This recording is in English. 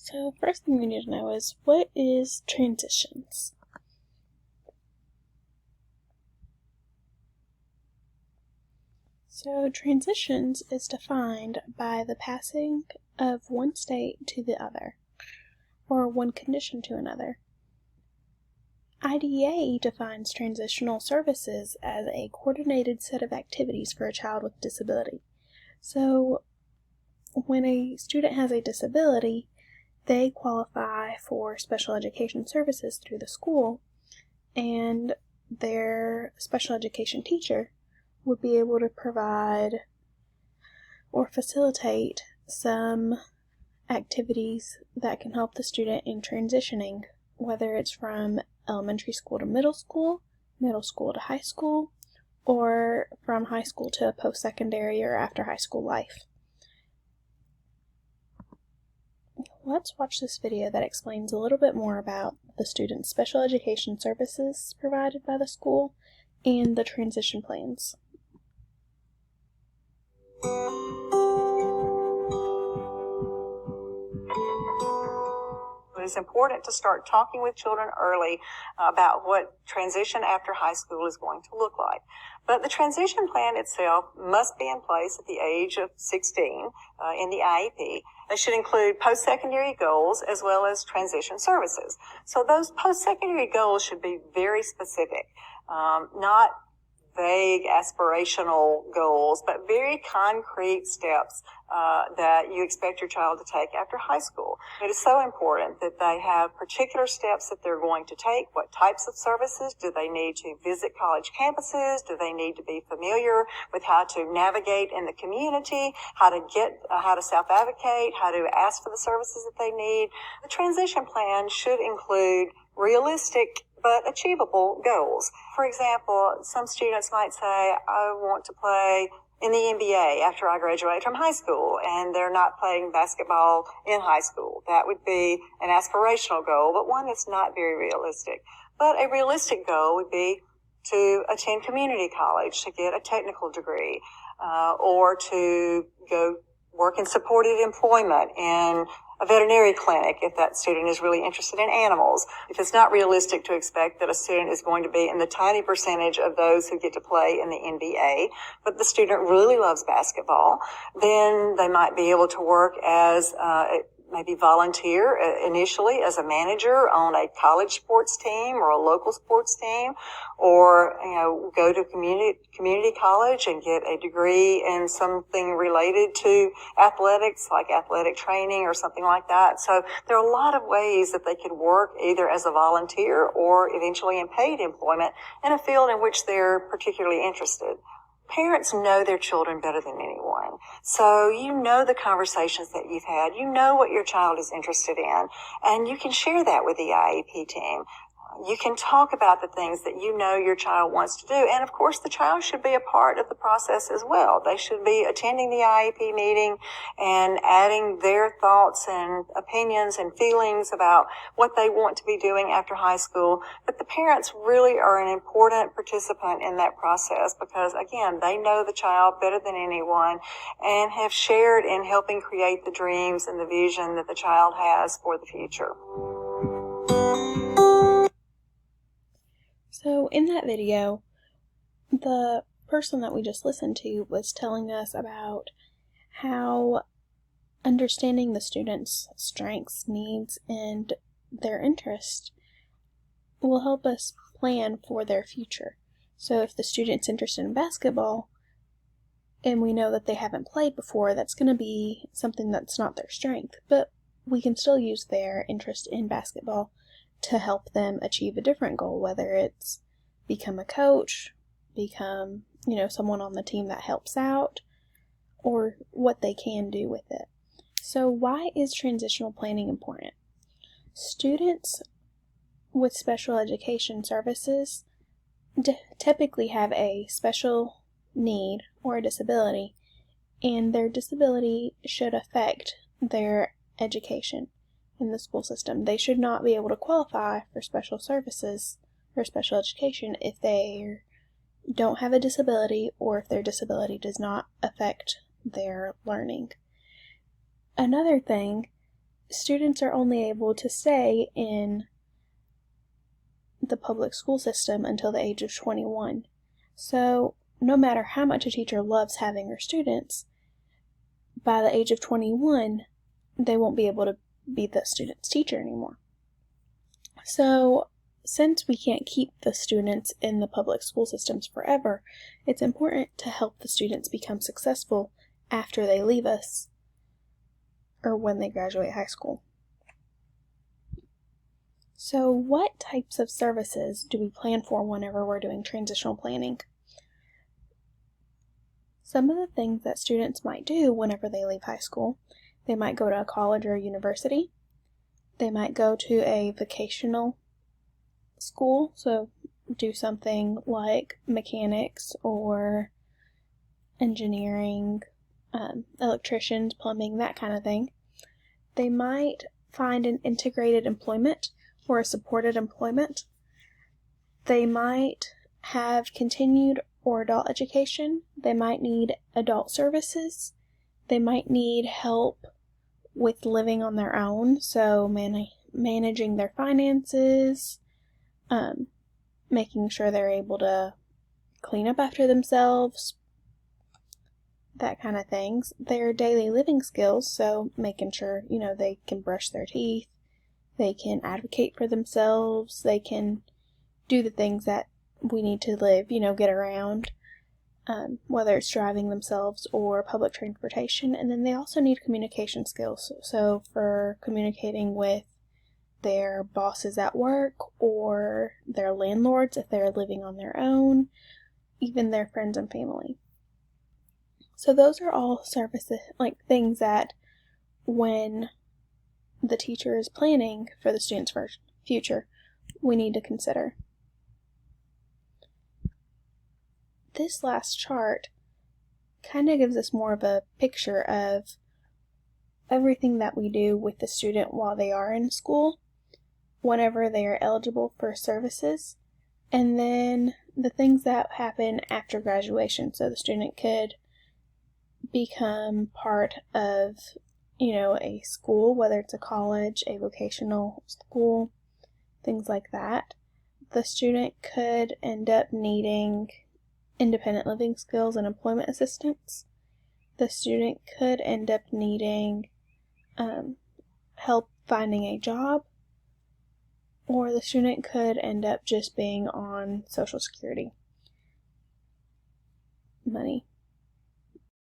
So first thing we need to know is, what is transitions? So transitions is defined by the passing of one state to the other, or one condition to another. IDEA defines transitional services as a coordinated set of activities for a child with disability. So when a student has a disability, they qualify for special education services through the school, and their special education teacher would be able to provide or facilitate some activities that can help the student in transitioning, whether it's from elementary school to middle school to high school, or from high school to post-secondary or after high school life. Let's watch this video that explains a little bit more about the student's special education services provided by the school and the transition plans. It's important to start talking with children early about what transition after high school is going to look like. But the transition plan itself must be in place at the age of 16 in the IEP. They should include post-secondary goals as well as transition services. So those post-secondary goals should be very specific, not vague aspirational goals, but very concrete steps that you expect your child to take after high school. It is so important that they have particular steps that they're going to take. What types of services? Do they need to visit college campuses? Do they need to be familiar with how to navigate in the community, how to self-advocate, how to ask for the services that they need? The transition plan should include realistic but achievable goals. For example, some students might say, I want to play in the NBA after I graduate from high school, and they're not playing basketball in high school. That would be an aspirational goal, but one that's not very realistic. But a realistic goal would be to attend community college, to get a technical degree, or to go work in supported employment in a veterinary clinic if that student is really interested in animals. If it's not realistic to expect that a student is going to be in the tiny percentage of those who get to play in the NBA, but the student really loves basketball, then they might be able to work as maybe volunteer initially as a manager on a college sports team or a local sports team, or go to community college and get a degree in something related to athletics, like athletic training or something like that. So there are a lot of ways that they could work either as a volunteer or eventually in paid employment in a field in which they're particularly interested. Parents know their children better than anyone. So you know the conversations that you've had. You know what your child is interested in, and you can share that with the IEP team. You can talk about the things that you know your child wants to do. And of course, the child should be a part of the process as well. They should be attending the IEP meeting and adding their thoughts and opinions and feelings about what they want to be doing after high school. But the parents really are an important participant in that process because, again, they know the child better than anyone and have shared in helping create the dreams and the vision that the child has for the future. So in that video, the person that we just listened to was telling us about how understanding the students' strengths, needs, and their interests will help us plan for their future. So if the student's interested in basketball, and we know that they haven't played before, that's going to be something that's not their strength, but we can still use their interest in basketball to help them achieve a different goal, whether it's become a coach, become, someone on the team that helps out, or what they can do with it. So why is transitional planning important? Students with special education services typically have a special need or a disability, and their disability should affect their education in the school system. They should not be able to qualify for special services or special education if they don't have a disability or if their disability does not affect their learning. Another thing, students are only able to stay in the public school system until the age of 21. So no matter how much a teacher loves having her students, by the age of 21, they won't be able to be the student's teacher anymore. So since we can't keep the students in the public school systems forever, it's important to help the students become successful after they leave us or when they graduate high school. So what types of services do we plan for whenever we're doing transitional planning? Some of the things that students might do whenever they leave high school, they might go to a college or a university. They might go to a vocational school, so do something like mechanics or engineering, electricians, plumbing, that kind of thing. They might find an integrated employment or a supported employment. They might have continued or adult education. They might need adult services. They might need help with living on their own, so managing their finances, making sure they're able to clean up after themselves, that kind of things. Their daily living skills, so making sure, they can brush their teeth, they can advocate for themselves, they can do the things that we need to live, get around, whether it's driving themselves or public transportation. And then they also need communication skills, so for communicating with their bosses at work or their landlords if they're living on their own, even their friends and family. So those are all services, like things that when the teacher is planning for the student's future, we need to consider. This last chart kind of gives us more of a picture of everything that we do with the student while they are in school, whenever they are eligible for services, and then the things that happen after graduation. So the student could become part of, a school, whether it's a college, a vocational school, things like that. The student could end up needing independent living skills and employment assistance. The student could end up needing help finding a job, or the student could end up just being on Social Security money.